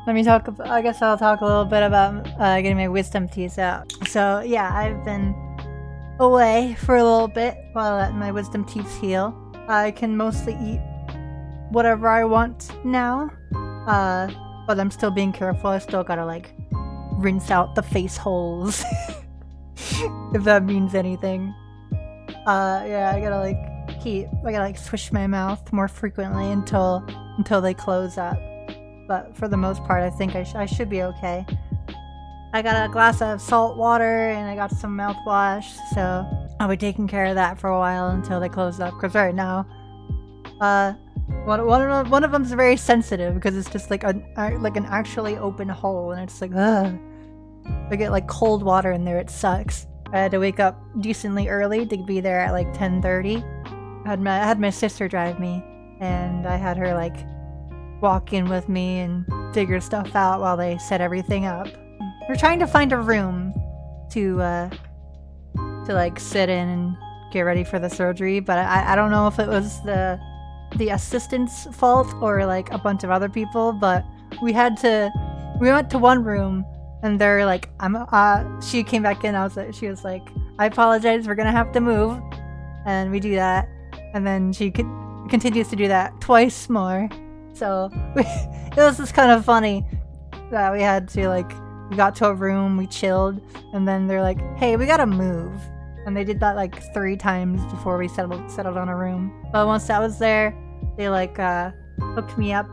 let me talk. I guess I'll talk a little bit about getting my wisdom teeth out. So yeah, I've been away for a little bit while letting my wisdom teeth heal. I can mostly eat whatever I want now, but I'm still being careful. I still gotta like rinse out the face holes, if that means anything. Yeah, I gotta like swish my mouth more frequently until they close up. But for the most part, I think I should be okay. I got a glass of salt water and I got some mouthwash, so I'll be taking care of that for a while until they close up. Because right now, one of them's very sensitive because it's just like an actually open hole, and it's like, ugh. I get like cold water in there. It sucks. I had to wake up decently early to be there at like 10:30. I had my sister drive me, and I had her like walk in with me and figure stuff out while they set everything up. We're trying to find a room to like sit in and get ready for the surgery, but I don't know if it was the assistant's fault or like a bunch of other people, but we went to one room and they're like, she came back in, she was like, I apologize, we're gonna have to move. And we do that, and then she continues to do that twice more. So it was just kind of funny that we had to like, we got to a room, we chilled, and then they're like, hey, we gotta move. And they did that like 3 times before we settled on a room. But once that was there, they like hooked me up.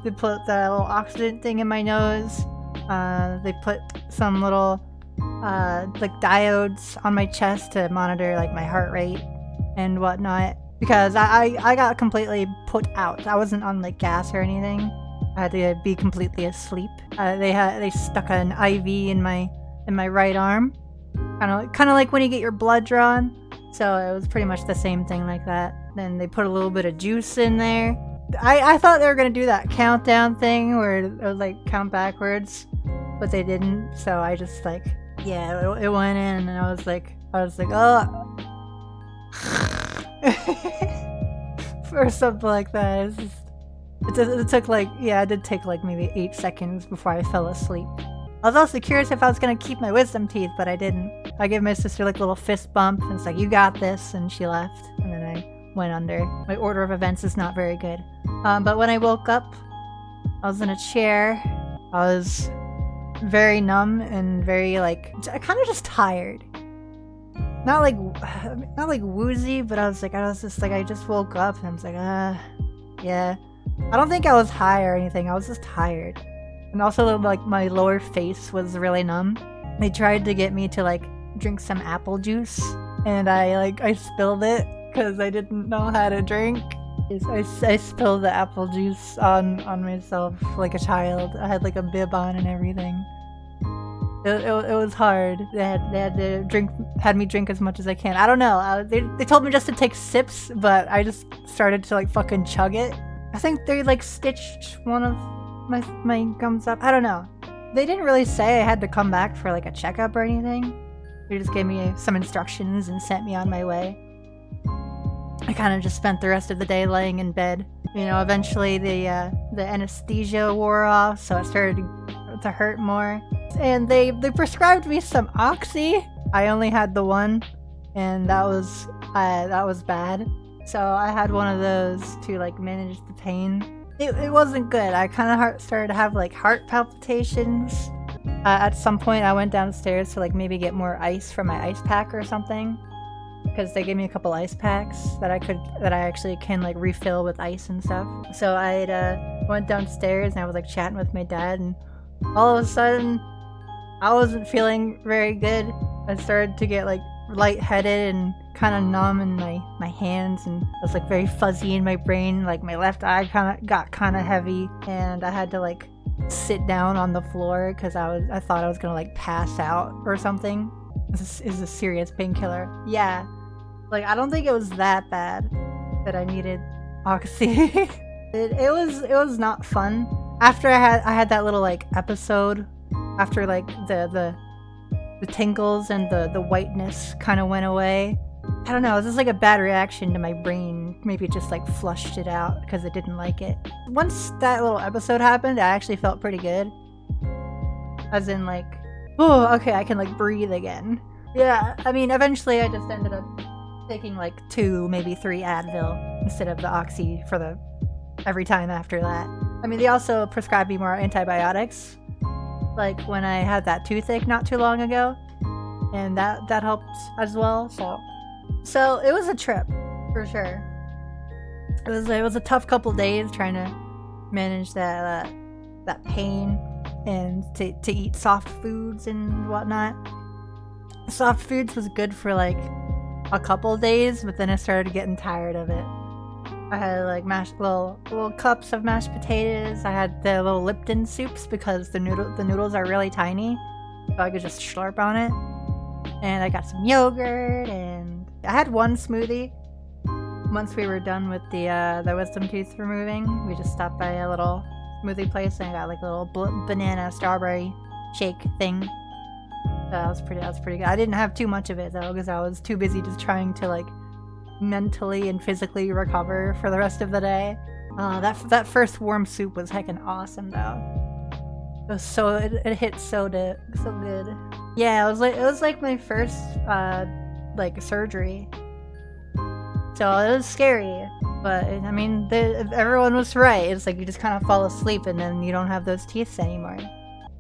They put the little oxygen thing in my nose. They put some little like diodes on my chest to monitor like my heart rate and whatnot. Because I got completely put out. I wasn't on like gas or anything. I had to be completely asleep. They stuck an IV in my right arm, kind of like when you get your blood drawn. So it was pretty much the same thing like that. Then they put a little bit of juice in there. I thought they were gonna do that countdown thing where it would like count backwards, but they didn't. So I just like, yeah, it went in, and I was like, oh. For something like that. It took like, yeah, it did take like maybe 8 seconds before I fell asleep. I was also curious if I was gonna keep my wisdom teeth, but I didn't. I gave my sister like a little fist bump, and it's like, you got this, and she left, and then I went under. My order of events is not very good. But when I woke up, I was in a chair. I was very numb and very like, kind of just tired. Not like woozy, but I was just like, I just woke up and I was like, yeah. I don't think I was high or anything. I was just tired. And also like my lower face was really numb. They tried to get me to like drink some apple juice, and I spilled it because I didn't know how to drink. I spilled the apple juice on myself like a child. I had like a bib on and everything. It was hard. They had me drink as much as I can. I don't know. They told me just to take sips, but I just started to like fucking chug it. I think they like stitched one of my gums up. I don't know. They didn't really say I had to come back for like a checkup or anything. They just gave me some instructions and sent me on my way. I kind of just spent the rest of the day laying in bed. You know, eventually the anesthesia wore off, so it started to hurt more. And they prescribed me some Oxy. I only had the one, and that was bad. So I had one of those to like manage the pain. It wasn't good. I kind of started to have like heart palpitations. At some point I went downstairs to like maybe get more ice from my ice pack or something, because they gave me a couple ice packs that I actually can like refill with ice and stuff. So I went downstairs and I was like chatting with my dad, and all of a sudden I wasn't feeling very good. I started to get like lightheaded and kind of numb in my hands, and I was like very fuzzy in my brain. Like my left eye got kind of heavy, and I had to like sit down on the floor because I thought I was gonna like pass out or something. This is a serious painkiller. Yeah, like I don't think it was that bad that I needed Oxy. it was not fun. After I had that little like episode, after like the tingles and the whiteness kind of went away, I don't know, it was just like a bad reaction to my brain. Maybe it just like flushed it out because it didn't like it. Once that little episode happened, I actually felt pretty good. As in like, oh, okay, I can like breathe again. Yeah, I mean, eventually I just ended up taking like 2, maybe 3 Advil instead of the Oxy for the every time after that. I mean, they also prescribed me more antibiotics, like when I had that toothache not too long ago, and that helped as well. So it was a trip for sure. It was a tough couple days trying to manage that pain and to eat soft foods and whatnot. Soft foods was good for like a couple days, but then I started getting tired of it. I had like little cups of mashed potatoes. I had the little Lipton soups because the noodles are really tiny, so I could just slurp on it. And I got some yogurt, and I had one smoothie. Once we were done with the wisdom tooth removing, we just stopped by a little smoothie place and I got like a little banana strawberry shake thing. So that was pretty good. I didn't have too much of it though because I was too busy just trying to like mentally and physically recover for the rest of the day. That first warm soup was heckin' awesome though. It was it hit so good. Yeah, it was like my first like surgery. So it was scary, but I mean, everyone was right. It's like you just kind of fall asleep and then you don't have those teeth anymore.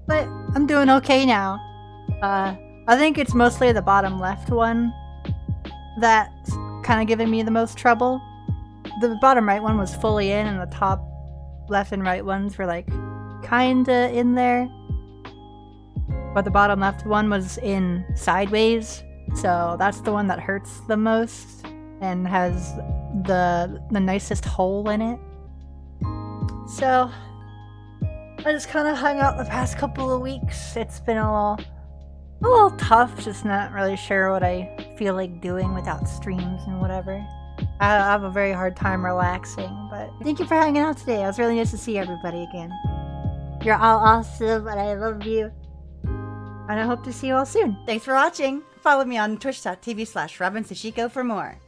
But I'm doing okay now. I think it's mostly the bottom left one that's kind of giving me the most trouble. The bottom right one was fully in, and the top left and right ones were like kinda in there. But the bottom left one was in sideways, so that's the one that hurts the most and has the nicest hole in it. So I just kind of hung out the past couple of weeks. It's been a little tough, just not really sure what I feel like doing without streams and whatever. I have a very hard time relaxing, but thank you for hanging out today. It was really nice to see everybody again. You're all awesome, and I love you. And I hope to see you all soon. Thanks for watching. Follow me on twitch.tv/RobinSashiko for more.